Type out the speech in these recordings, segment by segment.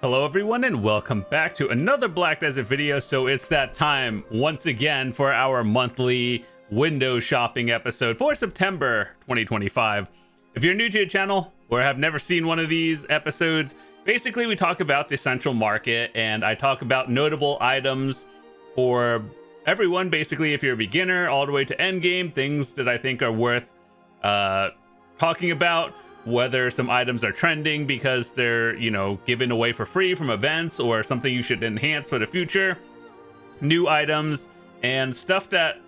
Hello everyone and welcome back to another Black Desert video. So it's that time once again for our monthly window shopping episode for September 2025. If you're new to the channel or have never seen one of these episodes, basically we talk about the central market and I talk about notable items for everyone. Basically, if you're a beginner all the way to end game, things that I think are worth talking about. Whether some items are trending because they're, given away for free from events or something you should enhance for the future. New items and stuff that,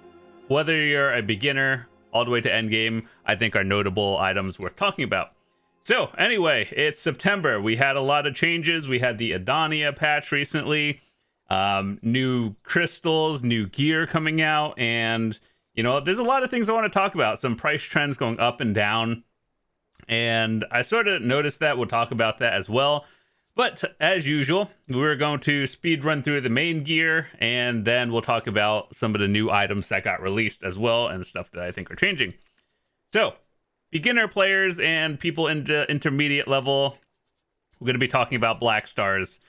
whether you're a beginner all the way to end game, I think are notable items worth talking about. So anyway, it's September. We had a lot of changes. We had the Adania patch recently, new crystals, new gear coming out, and, there's a lot of things I want to talk about. Some price trends going up and down. And I sort of noticed that. We'll talk about that as well. But as usual, we're going to speed run through the main gear, and then we'll talk about some of the new items that got released as well and stuff that I think are changing. So, beginner players and people in the intermediate level, we're going to be talking about Blackstars.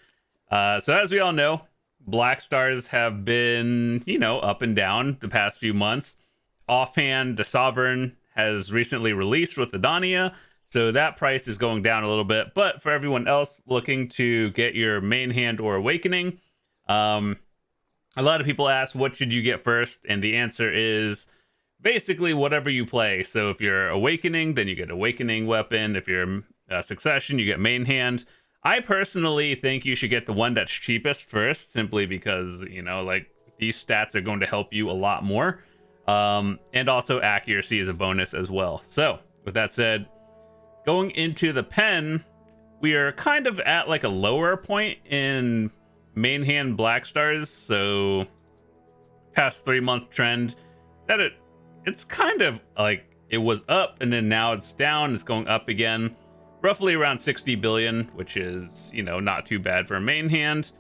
So as we all know, Blackstars have been, up and down the past few months. Offhand, the Sovereign has recently released with Adania, so that price is going down a little bit. But for everyone else looking to get your main hand or Awakening, a lot of people ask, what should you get first? And the answer is basically whatever you play. So if you're Awakening, then you get Awakening weapon. If you're Succession, you get main hand. I personally think you should get the one that's cheapest first, simply because, these stats are going to help you a lot more. And also accuracy is a bonus as well. So with that said, going into the pen, we are kind of at like a lower point in main hand Blackstars. So past 3-month trend that it's kind of like it was up and then now it's down. It's going up again, roughly around 60 billion, which is, not too bad for a main hand.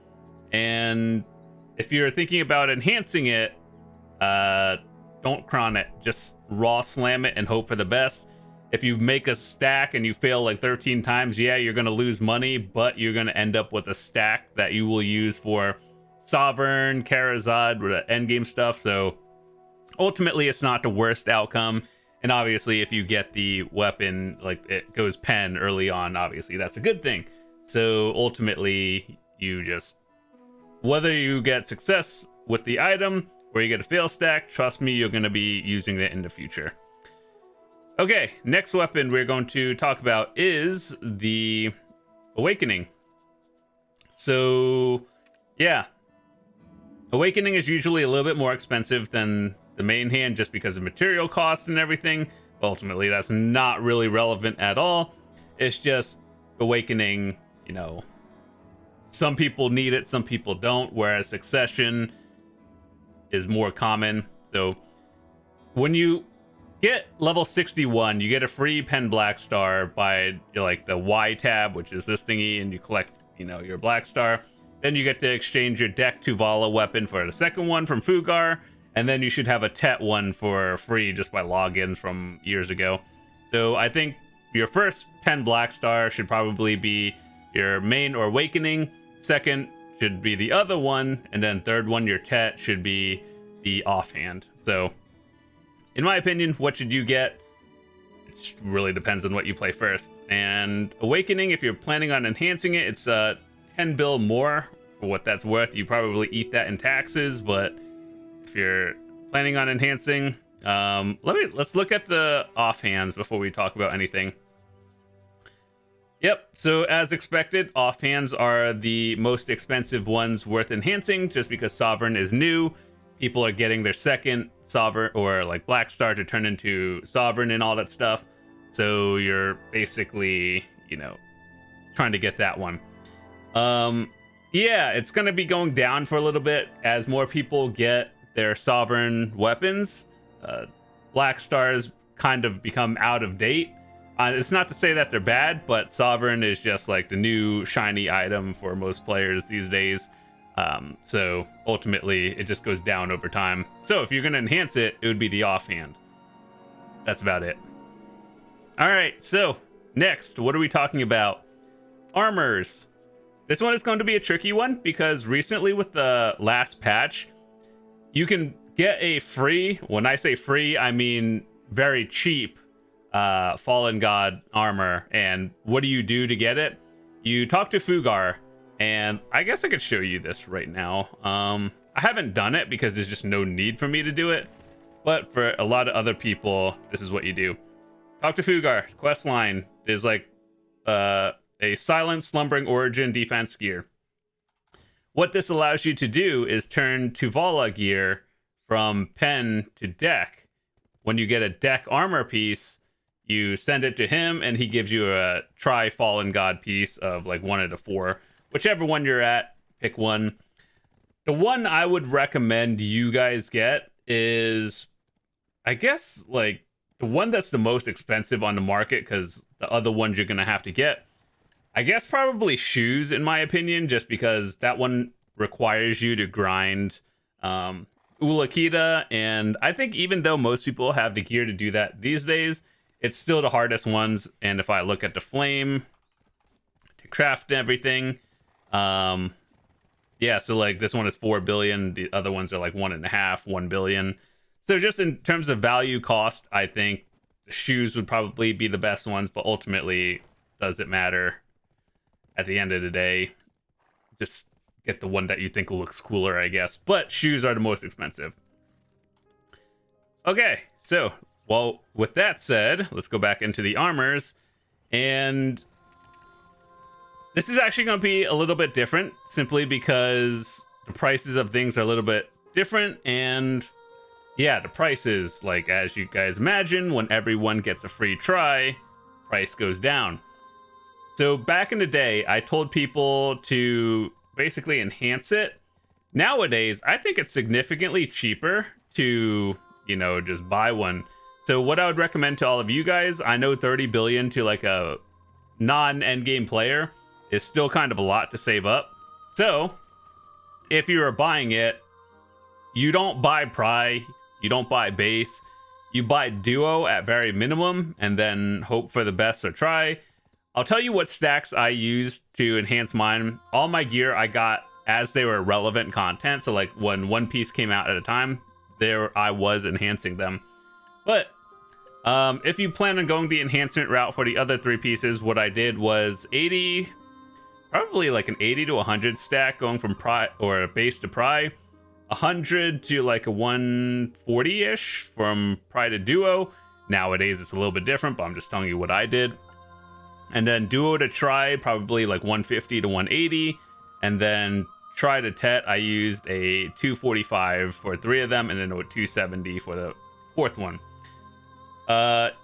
And if you're thinking about enhancing it, don't Cron it, just raw slam it and hope for the best. If you make a stack and you fail like 13 times, yeah, you're going to lose money, but you're going to end up with a stack that you will use for Sovereign, Karazad, or the endgame stuff. So ultimately, it's not the worst outcome. And obviously, if you get the weapon, like it goes pen early on, obviously that's a good thing. So ultimately, you just, whether you get success with the item, where you get a fail stack, trust me, you're going to be using it in the future. Okay, next weapon we're going to talk about is the Awakening. So, yeah. Awakening is usually a little bit more expensive than the main hand just because of material costs and everything. Ultimately, that's not really relevant at all. It's just Awakening, some people need it, some people don't, whereas Succession is more common. So when you get level 61, you get a free pen Blackstar by like the Y tab, which is this thingy, and you collect, your Blackstar. Then you get to exchange your deck Tuvala weapon for the second one from Fugar, and then you should have a Tet one for free just by logins from years ago. So I think your first pen Blackstar should probably be your main or Awakening. Second should be the other one, and then third one, your Tet, should be the offhand. So in my opinion, what should you get? It really depends on what you play first. And Awakening, if you're planning on enhancing it, it's 10 bill more for what that's worth. You probably eat that in taxes, but if you're planning on enhancing, let's look at the offhands before we talk about anything. Yep, so as expected, offhands are the most expensive ones worth enhancing just because Sovereign is new. People are getting their second Sovereign or like Blackstar to turn into Sovereign and all that stuff. So you're basically, trying to get that one. Yeah, it's going to be going down for a little bit as more people get their Sovereign weapons. Blackstars kind of become out of date. It's not to say that they're bad, but Sovereign is just like the new shiny item for most players these days. So ultimately, it just goes down over time. So if you're going to enhance it, it would be the offhand. That's about it. All right, so next, what are we talking about? Armors. This one is going to be a tricky one because recently with the last patch, you can get a free, when I say free, I mean very cheap Fallen God armor. And what do you do to get it? You talk to Fugar, and I guess I could show you this right now. I haven't done it because there's just no need for me to do it. But for a lot of other people, this is what you do. Talk to Fugar, quest line. There's like a silent slumbering origin defense gear. What this allows you to do is turn Tuvala gear from pen to deck. When you get a deck armor piece, you send it to him and he gives you a try Fallen God piece of like 1 out of 4. Whichever one you're at, pick one. The one I would recommend you guys get is, I guess, like the one that's the most expensive on the market, because the other ones you're going to have to get, I guess probably shoes, in my opinion, just because that one requires you to grind Ulakita. And I think even though most people have the gear to do that these days, it's still the hardest ones. And if I look at the flame to craft everything, yeah, so like this one is 4 billion. The other ones are like 1.5, 1 billion. So just in terms of value cost, I think the shoes would probably be the best ones, but ultimately, does it matter? At the end of the day, just get the one that you think looks cooler, I guess. But shoes are the most expensive. Okay, so, well, with that said, let's go back into the armors. And this is actually going to be a little bit different, simply because the prices of things are a little bit different. And yeah, the prices, like as you guys imagine, when everyone gets a free try, price goes down. So back in the day, I told people to basically enhance it. Nowadays, I think it's significantly cheaper to, you know, just buy one. So what I would recommend to all of you guys, I know 30 billion to like a non-endgame player is still kind of a lot to save up. So if you are buying it, you don't buy Pry, you don't buy base, you buy duo at very minimum and then hope for the best or try. I'll tell you what stacks I used to enhance mine. All my gear I got as they were relevant content. So like when one piece came out at a time, there I was enhancing them. But if you plan on going the enhancement route for the other 3 pieces, what I did was 80, probably like an 80 to 100 stack going from Pry or base to Pry. 100 to like a 140-ish from Pry to Duo. Nowadays it's a little bit different, but I'm just telling you what I did. And then Duo to Try, probably like 150 to 180. And then Try to Tet, I used a 245 for 3 of them, and then a 270 for the 4th one.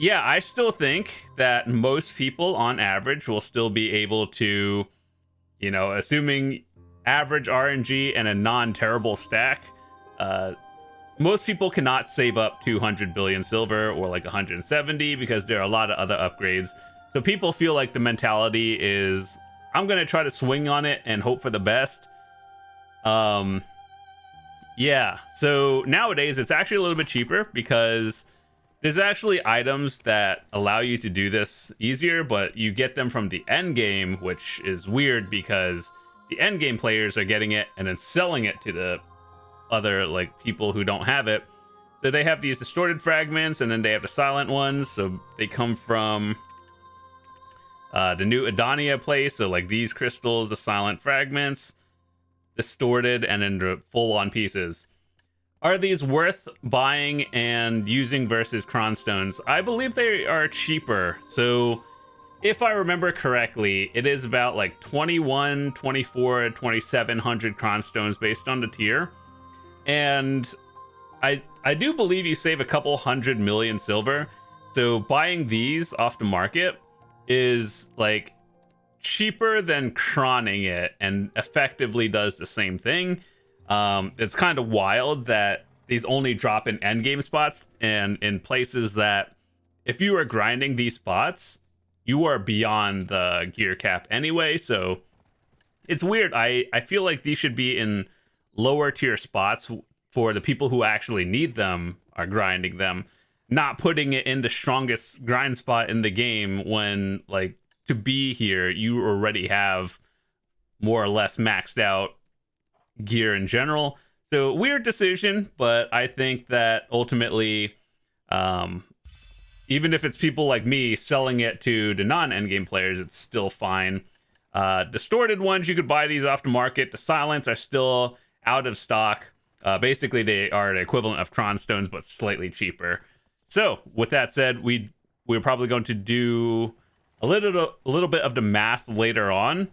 Yeah, I still think that most people on average will still be able to, you know, assuming average RNG and a non-terrible stack, most people cannot save up 200 billion silver or like 170 because there are a lot of other upgrades. So people feel like the mentality is, I'm going to try to swing on it and hope for the best. Yeah, so nowadays it's actually a little bit cheaper because there's actually items that allow you to do this easier, but you get them from the end game, which is weird because the end game players are getting it and then selling it to the other like people who don't have it. So they have these distorted fragments and then they have the silent ones. So they come from the new Adania place. So like these crystals, the silent fragments, distorted, and then the full-on pieces. Are these worth buying and using versus Cron stones? I believe they are cheaper. So if I remember correctly, it is about like 21, 24, 2700 Cron stones based on the tier. And I do believe you save a couple 100 million silver. So buying these off the market is like cheaper than Cronning it and effectively does the same thing. It's kind of wild that these only drop in endgame spots and in places that if you are grinding these spots, you are beyond the gear cap anyway. So it's weird. I feel like these should be in lower tier spots for the people who actually need them are grinding them, not putting it in the strongest grind spot in the game when, like, to be here, you already have more or less maxed out gear in general. So weird decision, but I think that ultimately, even if it's people like me selling it to the non-endgame players, it's still fine. Distorted ones, you could buy these off the market. The silents are still out of stock. Basically, they are the equivalent of Cron stones, but slightly cheaper. So with that said, we're probably going to do a little bit of the math later on,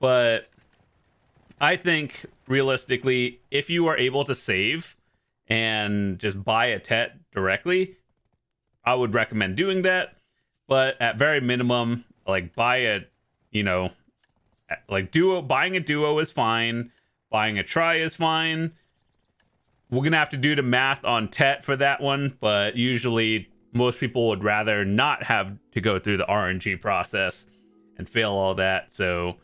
but I think realistically, if you are able to save and just buy a Tet directly, I would recommend doing that. But at very minimum, like buying a duo is fine. Buying a try is fine. We're gonna have to do the math on Tet for that one, but usually most people would rather not have to go through the RNG process and fail all that. So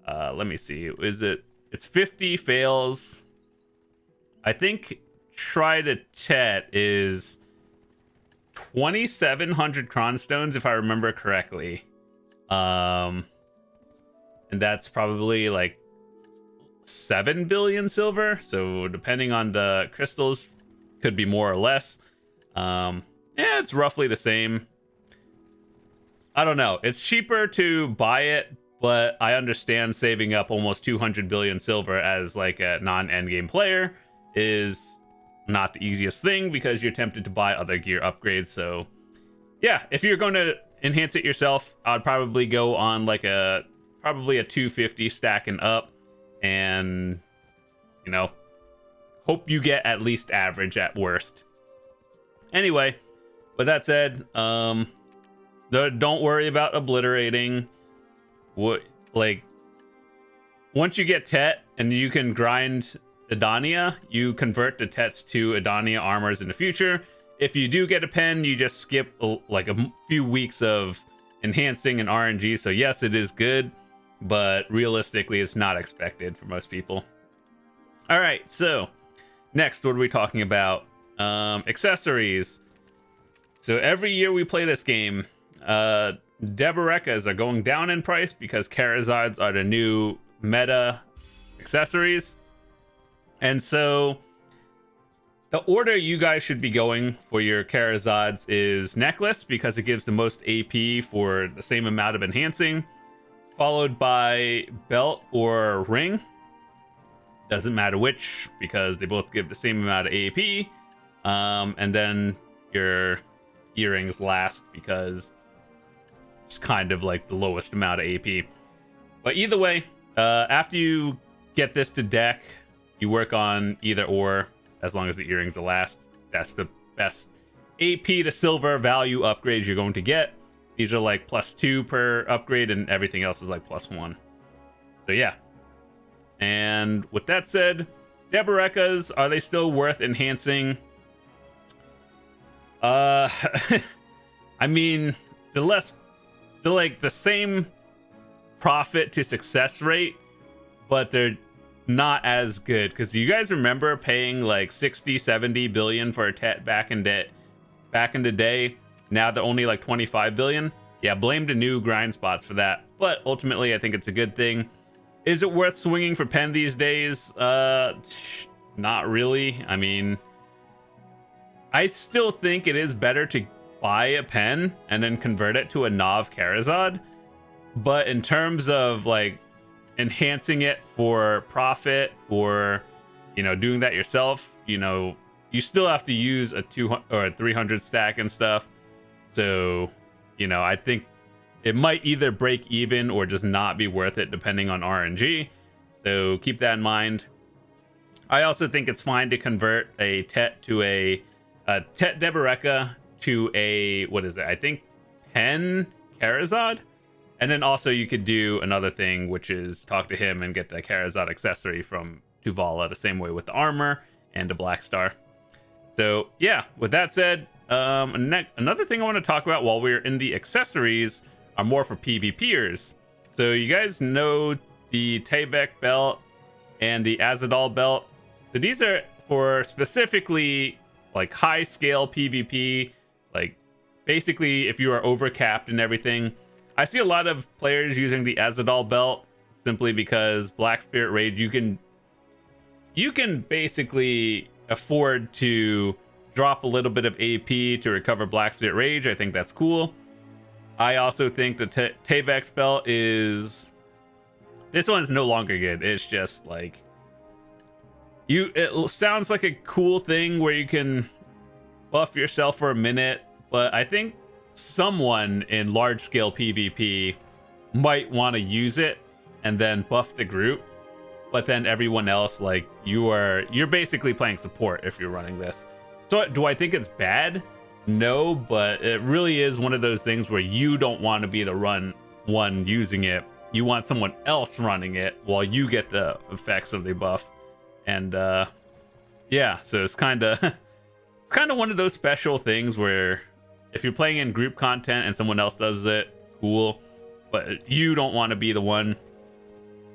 let me see. It's 50 fails. I think try to Tet is 2,700 Cron stones, if I remember correctly. And that's probably like 7 billion silver. So depending on the crystals, could be more or less. Yeah, it's roughly the same. I don't know. It's cheaper to buy it, but I understand saving up almost 200 billion silver as like a non-endgame player is not the easiest thing because you're tempted to buy other gear upgrades. So yeah, if you're going to enhance it yourself, I'd probably go on like probably a 250 stack and up, and hope you get at least average at worst. Anyway, with that said, don't worry about obliterating. Once you get Tet and you can grind Edania, you convert the Tets to Edania armors in the future. If you do get a pen, you just skip like a few weeks of enhancing and RNG. So yes, it is good, but realistically, it's not expected for most people. All right, so next, what are we talking about? Accessories. So every year we play this game, Deberekas are going down in price because Carracks are the new meta accessories. And so the order you guys should be going for your Carracks is necklace, because it gives the most AP for the same amount of enhancing, followed by belt or ring. Doesn't matter which, because they both give the same amount of AP. And then your earrings last, because it's kind of like the lowest amount of AP. But either way, after you get this to deck, you work on either or, as long as the earrings are last. That's the best AP to silver value upgrades you're going to get. These are like +2 per upgrade, and everything else is like +1. So yeah. And with that said, Deberekas, are they still worth enhancing? I mean, they're like the same profit to success rate, but they're not as good. Because you guys remember paying like 60-70 billion for a Tet back in the day? Now they're only like 25 billion. Yeah, blame the new grind spots for that. But ultimately, I think it's a good thing. Is it worth swinging for pen these days? Not really. I mean, I still think it is better to buy a pen and then convert it to a Nav Carracks. But in terms of like enhancing it for profit, or doing that yourself, you still have to use a 200 or a 300 stack and stuff. So I think it might either break even or just not be worth it, depending on RNG. So keep that in mind. I also think it's fine to convert a Tet to a Tet Deboreka to a, what is it? I think pen Carracks. And then also you could do another thing, which is talk to him and get the Carracks accessory from Tuvala, the same way with the armor and the Blackstar. So yeah, with that said, another thing I want to talk about while we're in the accessories are more for PvPers. So you guys know the Taybec belt and the Azadal belt. So these are for specifically like high scale PvP, like basically if you are overcapped and everything. I see a lot of players using the Azadal belt. simply because Black Spirit Rage, you can basically afford to drop a little bit of AP to recover Black Spirit Rage. I think that's cool. I also think the Tayback spell is... This one's no longer good. It's just like... It sounds like a cool thing where you can buff yourself for a minute, but I think someone in large-scale PvP might want to use it and then buff the group. But then everyone else, like, you're basically playing support if you're running this. So do I think it's bad? No, but it really is one of those things where you don't want to be the one using it. You want someone else running it while you get the effects of the buff. And yeah, so it's kind of one of those special things where if you're playing in group content and someone else does it, cool, but you don't want to be the one.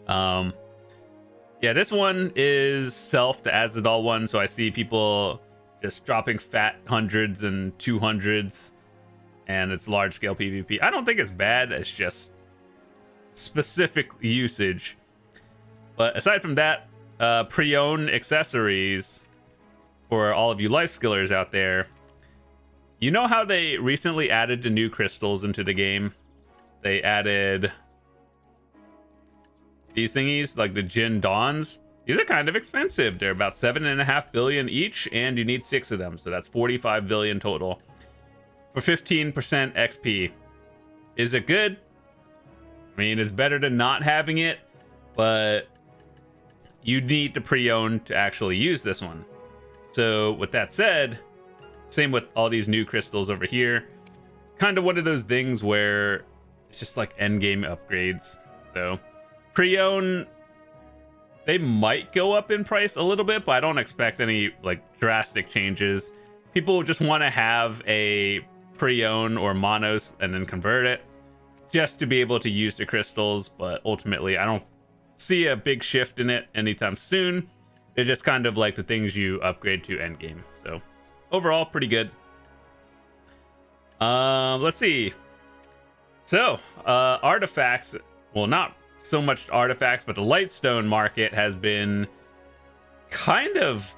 Yeah, this one is self to Azadal one, so I see people just dropping fat hundreds and 200s, and it's large scale PvP. I don't think it's bad, it's just specific usage. But aside from that, Preonne accessories for all of you life skillers out there. You know how they recently added the new crystals into the game? They added these thingies, like the Jin Dawns. These are kind of expensive. They're about 7.5 billion each, and you need 6 of them, so that's 45 billion total for 15% XP. Is it good? I mean, it's better than not having it, but you need the Preonne to actually use this one. So with that said, same with all these new crystals over here. Kind of one of those things where it's just like endgame upgrades. So Preonne, they might go up in price a little bit, but I don't expect any like drastic changes. People just want to have a Preonne or Manos and then convert it just to be able to use the crystals, but ultimately I don't see a big shift in it anytime soon. They're just kind of like the things you upgrade to endgame. So overall, pretty good. Let's see. So artifacts, well, not so much artifacts, but the Lightstone market has been kind of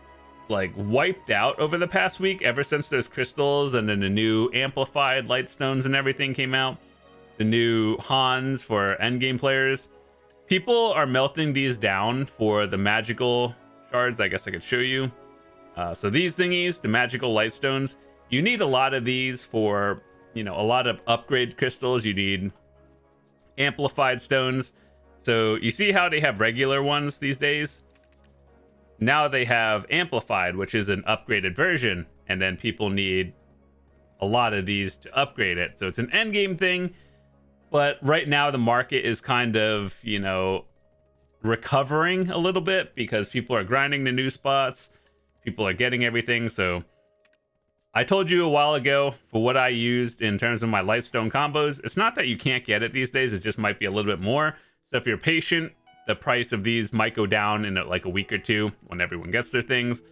like wiped out over the past week, ever since those crystals and then the new amplified Lightstones and everything came out, the new Hans for endgame players. People are melting these down for the magical shards. I guess I could show you. So these thingies, the magical Lightstones, you need a lot of these for, you know, a lot of upgrade crystals. You need amplified stones. So you see how they have regular ones these days? Now they have amplified, which is an upgraded version, and then people need a lot of these to upgrade it. So it's an endgame thing, but right now the market is kind of, you know, recovering a little bit because people are grinding the new spots, people are getting everything. So I told you a while ago for what I used in terms of my Lightstone combos. It's not that you can't get it these days, it just might be a little bit more. So if you're patient, the price of these might go down in like a week or two when everyone gets their things.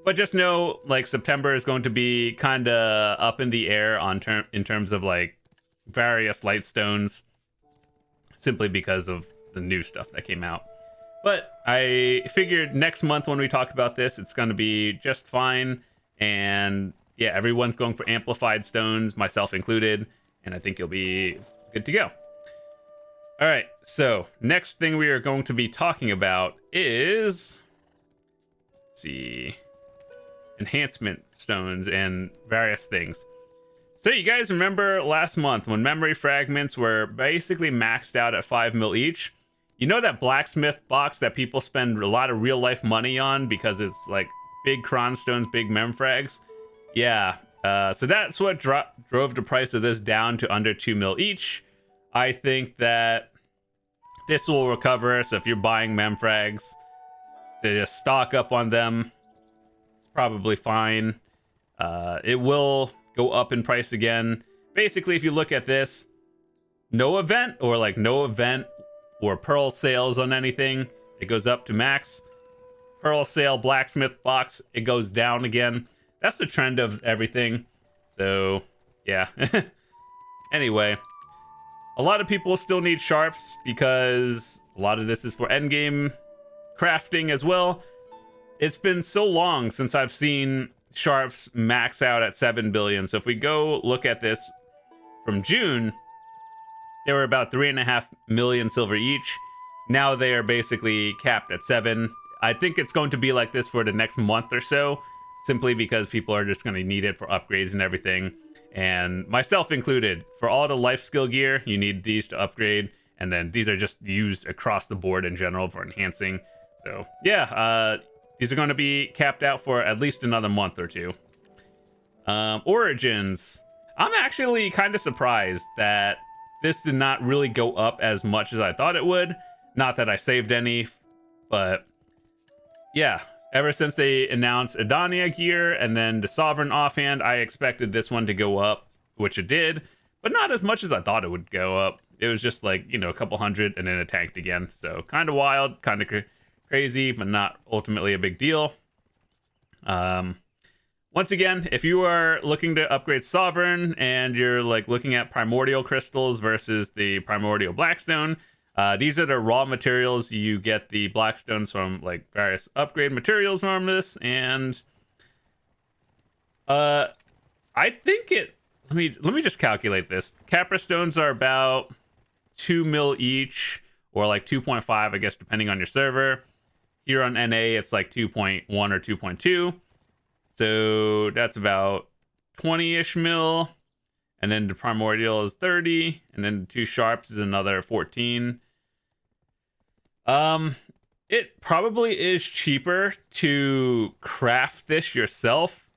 But just know, like, September is going to be kind of up in the air in terms of like various Lightstones, simply because of the new stuff that came out. But I figured next month when we talk about this, it's going to be just fine. And yeah, everyone's going for amplified stones, myself included, and I think you'll be good to go. All right, so next thing we are going to be talking about is, let's see, enhancement stones and various things. So you guys remember last month when memory fragments were basically maxed out at 5 mil each? You know that blacksmith box that people spend a lot of real life money on because it's like big Cron stones, big mem frags? Yeah, so that's what drove the price of this down to under 2 mil each. I think that this will recover, so if you're buying mem frags, they just stock up on them. It's probably fine. It will go up in price again. Basically, if you look at this, no event or pearl sales on anything, it goes up to max. Pearl sale blacksmith box, it goes down again. That's the trend of everything. So yeah. Anyway, A lot of people still need sharps because a lot of this is for endgame crafting as well. It's been so long since I've seen sharps max out at 7 billion. So if we go look at this from June, they were about 3.5 million silver each. Now they are basically capped at 7. I think it's going to be like this for the next month or so, simply because people are just going to need it for upgrades and everything. And myself included, for all the life skill gear, you need these to upgrade. And then these are just used across the board in general for enhancing. So yeah, these are going to be capped out for at least another month or two. Origins. I'm actually kind of surprised that this did not really go up as much as I thought it would. Not that I saved any, but yeah, ever since they announced Edania gear and then the Sovereign offhand, I expected this one to go up, which it did, but not as much as I thought it would go up. It was just like, you know, a couple hundred and then it tanked again. So kind of wild, kind of crazy, but not ultimately a big deal. Once again, if you are looking to upgrade Sovereign and you're like looking at Primordial Crystals versus the Primordial Blackstone, these are the raw materials. You get the Blackstones from like various upgrade materials from this, and I think it. Let me just calculate this. Capra stones are about 2 mil each, or like 2.5, I guess, depending on your server. Here on NA, it's like 2.1 or 2.2. So that's about 20-ish mil. And then the Primordial is 30. And then the 2 Sharps is another 14. It probably is cheaper to craft this yourself.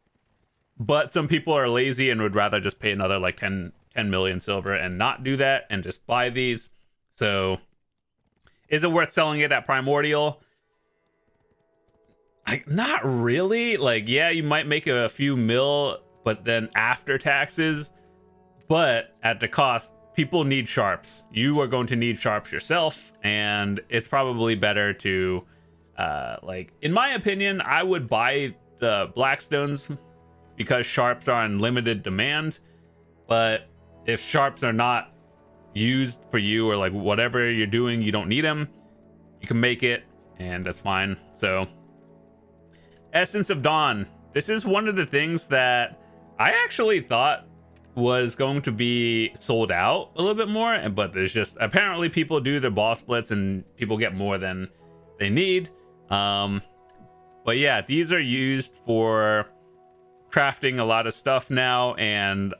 But some people are lazy and would rather just pay another like 10 million silver and not do that and just buy these. So is it worth selling it at Primordial? Not really. Like, yeah, you might make a few mil, but then after taxes. But at the cost, people need sharps. You are going to need sharps yourself, and it's probably better to, like, in my opinion, I would buy the Blackstones because sharps are in limited demand. But if sharps are not used for you or like whatever you're doing, you don't need them, you can make it, and that's fine. So Essence of Dawn. This is one of the things that I actually thought was going to be sold out a little bit more, but there's just apparently people do their boss splits and people get more than they need. But yeah, these are used for crafting a lot of stuff now, and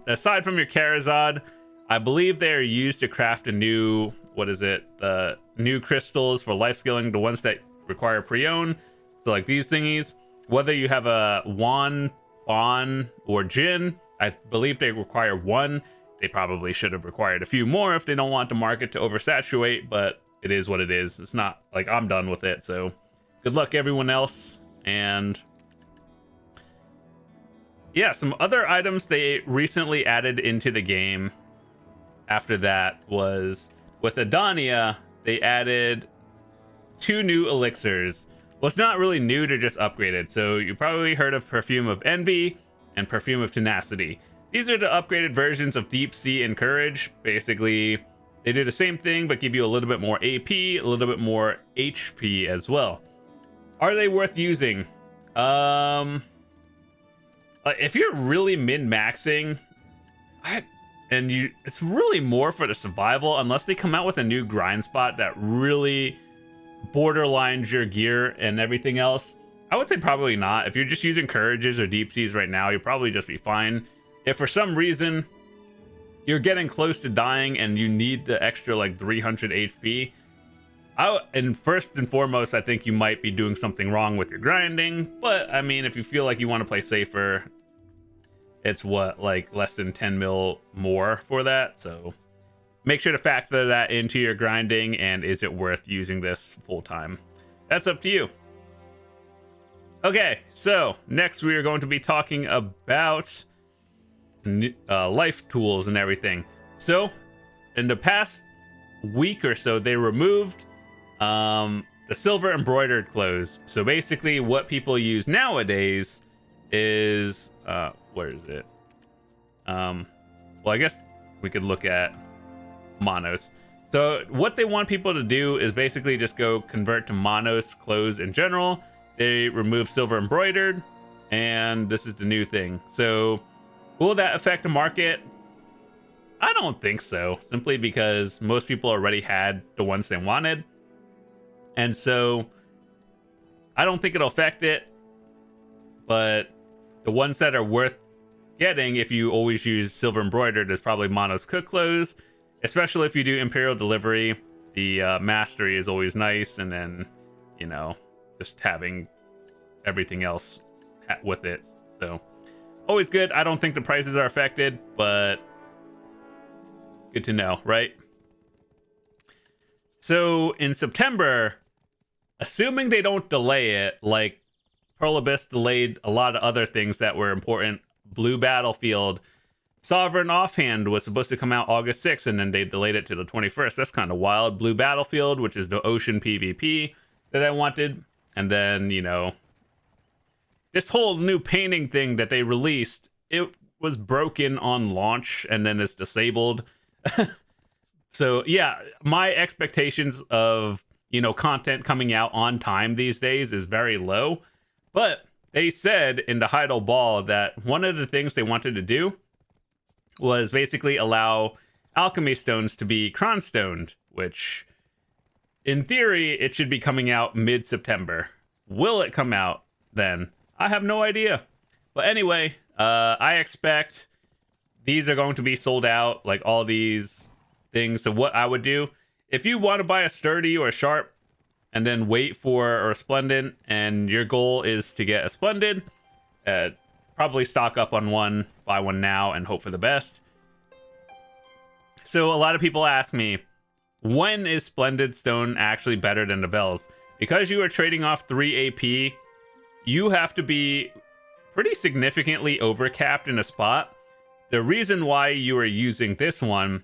aside from your Charizard, I believe they are used to craft a new, what is it, the new crystals for life skilling, the ones that require Preonne. So like these thingies, whether you have a Juan, Bon, or Jin, I believe they require 1. They probably should have required a few more if they don't want the market to oversaturate, but it is what it is. It's not like I'm done with it, so good luck everyone else. And yeah, some other items they recently added into the game after that was with Edania, they added 2 new elixirs. Well, it's not really new, they're just upgraded. So you probably heard of Perfume of Envy and Perfume of Tenacity. These are the upgraded versions of Deep Sea and Courage. Basically, they do the same thing, but give you a little bit more AP, a little bit more HP as well. Are they worth using? If you're really min-maxing, it's really more for the survival, unless they come out with a new grind spot that really borderlines your gear and everything else. I would say probably not. If you're just using Courages or Deep Seas right now, you'll probably just be fine. If for some reason you're getting close to dying and you need the extra like 300 HP, and first and foremost, I think you might be doing something wrong with your grinding. But I mean, if you feel like you want to play safer, it's what, like less than 10 mil more for that. So make sure to factor that into your grinding, and is it worth using this full time? That's up to you. Okay, so next we are going to be talking about life tools and everything. So in the past week or so, they removed the silver embroidered clothes. So basically what people use nowadays is where is it? Well, I guess we could look at Manos. So what they want people to do is basically just go convert to Manos clothes in general. They remove silver embroidered, and this is the new thing. So will that affect the market? I don't think so, simply because most people already had the ones they wanted. And so I don't think it'll affect it, but the ones that are worth getting, if you always use silver embroidered, is probably Manos cook clothes, especially if you do Imperial delivery. The mastery is always nice, and then, you know, just having everything else with it. So always good. I don't think the prices are affected, but good to know, right? So in September, assuming they don't delay it, like Pearl Abyss delayed a lot of other things that were important. Blue Battlefield, Sovereign Offhand was supposed to come out August 6th, and then they delayed it to the 21st. That's kind of wild. Blue Battlefield, which is the ocean PvP that I wanted. And then, you know, this whole new painting thing that they released, it was broken on launch, and then it's disabled. So, yeah, my expectations of, you know, content coming out on time these days is very low. But they said in the Heidel Ball that one of the things they wanted to do was basically allow alchemy stones to be Cron stoned, which in theory it should be coming out mid-September. Will it come out then? I have no idea. But anyway, I expect these are going to be sold out, like all these things. So what I would do, if you want to buy a sturdy or a sharp and then wait for a resplendent, and your goal is to get a splendid, probably stock up on one, buy one now, and hope for the best. So a lot of people ask me, when is Splendid Stone actually better than the Vels? Because you are trading off 3 AP, you have to be pretty significantly overcapped in a spot. The reason why you are using this one,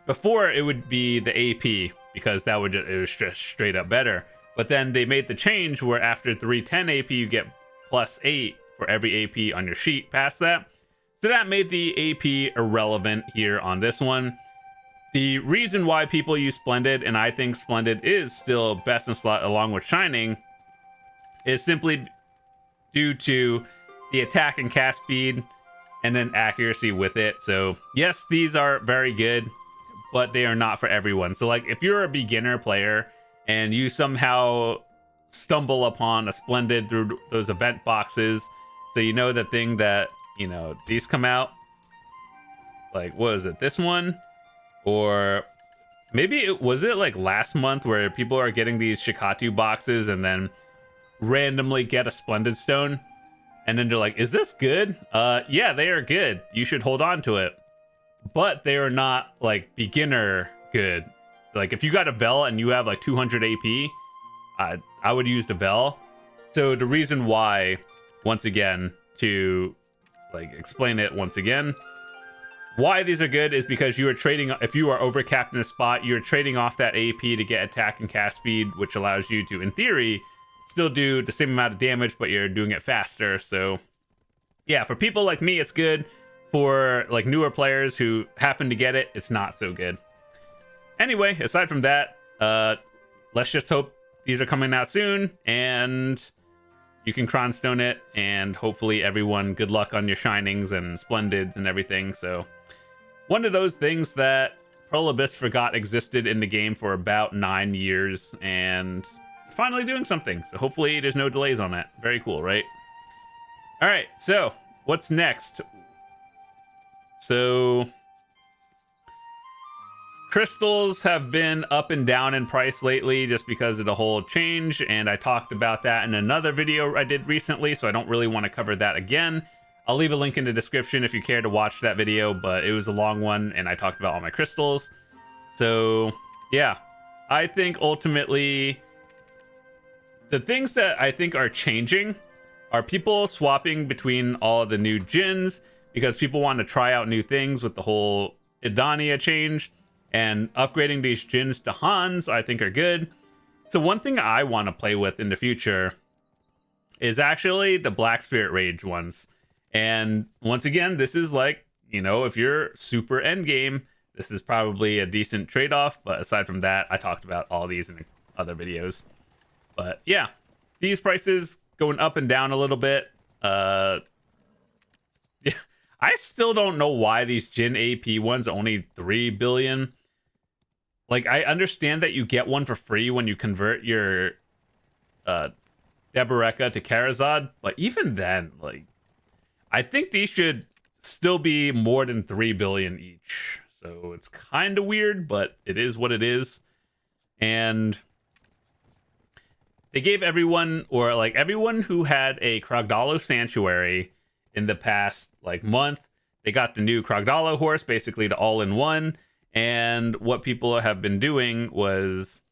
before it would be the AP, because it was just straight up better. But then they made the change where after 310 AP, you get +8 for every AP on your sheet past that. So that made the AP irrelevant here on this one. The reason why people use Splendid, and I think Splendid is still best in slot along with Shining, is simply due to the attack and cast speed and then accuracy with it. So yes, these are very good, but they are not for everyone. So like if you're a beginner player and you somehow stumble upon a Splendid through those event boxes, so you know the thing that, you know, these come out, like what is it, this one? Or maybe it was it like last month where people are getting these Shikatu boxes and then randomly get a Splendid Stone, and then they're like, is this good? Yeah, they are good. You should hold on to it. But they are not like beginner good. Like if you got a Vel and you have like 200 AP, I would use the Vel. So the reason why, once again, to like explain it once again, why these are good is because you are trading, if you are overcapped in a spot, you're trading off that AP to get attack and cast speed, which allows you to, in theory, still do the same amount of damage, but you're doing it faster. So yeah, for people like me, it's good. For like newer players who happen to get it, it's not so good. Anyway, aside from that, let's just hope these are coming out soon and you can Cron Stone it, and hopefully everyone, good luck on your Shinings and Splendids and everything. So one of those things that Pearl Abyss forgot existed in the game for about 9 years, and finally doing something. So hopefully there's no delays on that. Very cool, right? All right, so what's next? So crystals have been up and down in price lately just because of the whole change, and I talked about that in another video I did recently, so I don't really want to cover that again. I'll leave a link in the description if you care to watch that video, but it was a long one and I talked about all my crystals. So yeah, I think ultimately the things that I think are changing are people swapping between all the new djinns because people want to try out new things with the whole Idania change, and upgrading these djinns to Hans I think are good. So one thing I want to play with in the future is actually the Black Spirit Rage ones. And once again, this is like, you know, if you're super endgame, this is probably a decent trade-off, but aside from that, I talked about all these in other videos. But yeah, these prices going up and down a little bit. Yeah, I still don't know why these Jin AP ones are only 3 billion. Like, I understand that you get one for free when you convert your Deboreka to Carracks, but even then, like, I think these should still be more than 3 billion each. So it's kind of weird, but it is what it is. And they gave everyone, or like everyone who had a Krogdalo Sanctuary in the past like month, they got the new Krogdalo horse, basically the all-in-one. And what people have been doing was,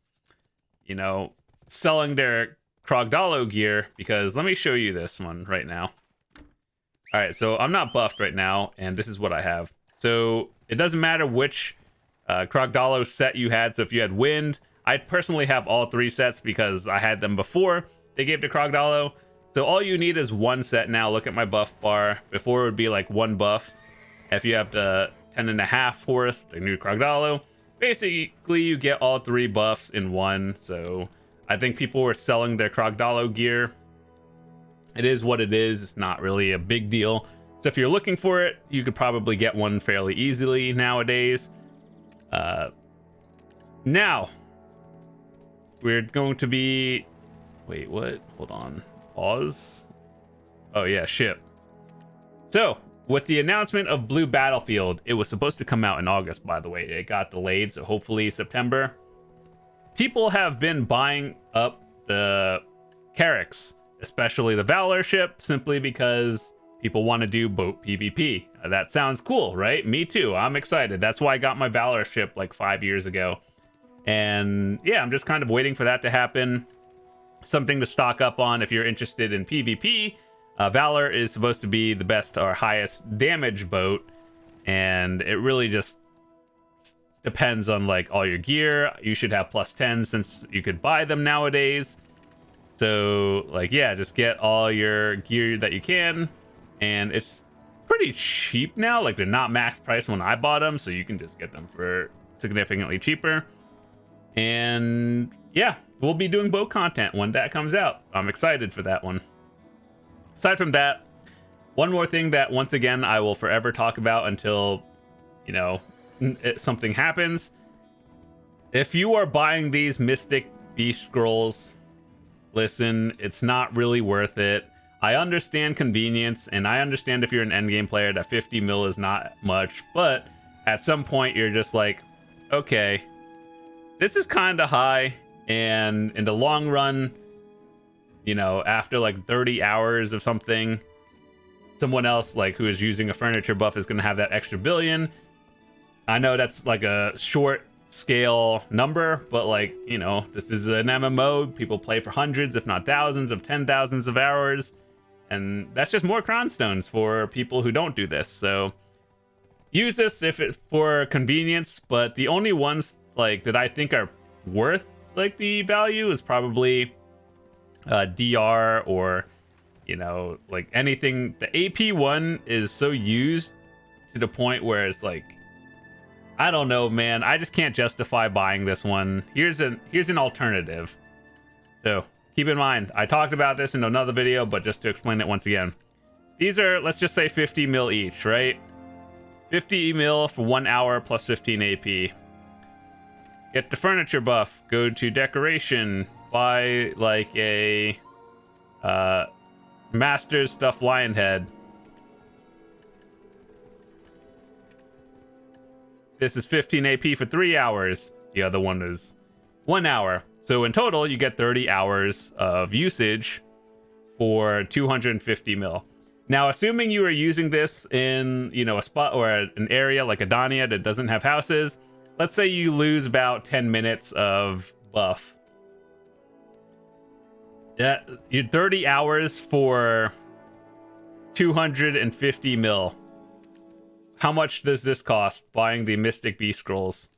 you know, selling their Krogdalo gear, because let me show you this one right now. All right, so I'm not buffed right now, and this is what I have. So it doesn't matter which Krogdalo set you had. So if you had Wind, I personally have all 3 sets because I had them before they gave to Krogdalo. So all you need is 1 set now. Look at my buff bar. Before it would be like 1 buff. If you have the 10.5 horse, the new Krogdalo, basically you get all 3 buffs in 1. So I think people were selling their Krogdalo gear. It is what it is. It's not really a big deal. So if you're looking for it, you could probably get one fairly easily nowadays. Now, we're going to be... Wait, what? Hold on. Pause. Oh, yeah, ship. So, with the announcement of Blue Battlefield, it was supposed to come out in August, by the way. It got delayed, so hopefully September. People have been buying up the Carracks, especially the Valor ship, simply because people want to do boat PvP. That sounds cool, right? Me too. I'm excited. That's why I got my Valor ship like 5 years ago. And yeah, I'm just kind of waiting for that to happen. Something to stock up on if you're interested in PvP. Valor is supposed to be the best or highest damage boat. And it really just depends on like all your gear. You should have +10 since you could buy them nowadays. So like, yeah, just get all your gear that you can. And it's pretty cheap now. Like, they're not max price when I bought them, so you can just get them for significantly cheaper. And yeah, we'll be doing boat content when that comes out. I'm excited for that one. Aside from that, one more thing that once again I will forever talk about until, you know, something happens. If you are buying these Mystic Beast Scrolls, listen, it's not really worth it. I understand convenience, and I understand if you're an endgame player that 50 mil is not much, but at some point you're just like, okay, this is kind of high, and in the long run, you know, after like 30 hours of something, someone else like who is using a furniture buff is going to have that extra billion. I know that's like a short scale number, but like, you know, this is an MMO. People play for hundreds, if not thousands of 10,000s of hours. And that's just more Cron stones for people who don't do this. So use this if it's for convenience, but the only ones like that I think are worth like the value is probably DR or, you know, like anything. The AP one is so used to the point where it's like, I don't know, man. I just can't justify buying this one. Here's an alternative. So keep in mind, I talked about this in another video, but just to explain it once again. These are, let's just say 50 mil each, right? 50 mil for 1 hour plus 15 AP. Get the furniture buff. Go to decoration. Buy like a Master's Stuffed Lion Head. This is 15 AP for 3 hours. The other one is 1 hour. So in total, you get 30 hours of usage for 250 mil. Now, assuming you are using this in, you know, a spot or an area like Adania that doesn't have houses, let's say you lose about 10 minutes of buff. Yeah, you 30 hours for 250 mil. How much does this cost buying the Mystic Beast Scrolls?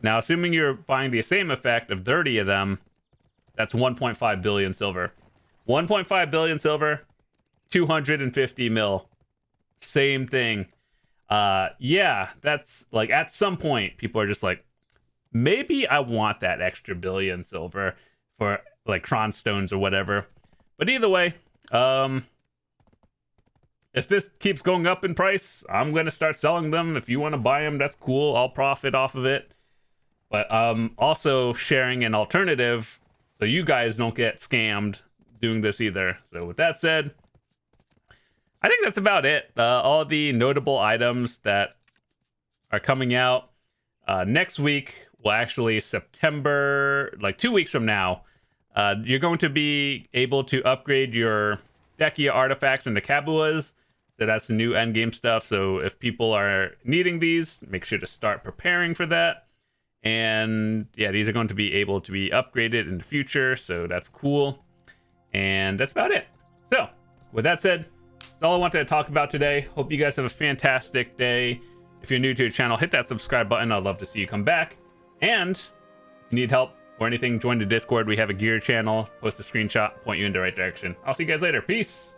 Now, assuming you're buying the same effect of 30 of them, that's 1.5 billion silver. 1.5 billion silver, 250 mil. Same thing. Yeah, that's like at some point people are just like, maybe I want that extra billion silver for like Cron stones or whatever. But either way, if this keeps going up in price, I'm gonna start selling them. If you want to buy them, that's cool. I'll profit off of it. But also sharing an alternative so you guys don't get scammed doing this either. So with that said, I think that's about it. All the notable items that are coming out next week. Well, actually, September, like 2 weeks from now, you're going to be able to upgrade your Dekia artifacts into Kabuas. So that's the new endgame stuff. So if people are needing these, make sure to start preparing for that. And yeah, these are going to be able to be upgraded in the future. So that's cool. And that's about it. So with that said, that's all I wanted to talk about today. Hope you guys have a fantastic day. If you're new to the channel, hit that subscribe button. I'd love to see you come back. And if you need help or anything, join the Discord. We have a gear channel. Post a screenshot, point you in the right direction. I'll see you guys later. Peace.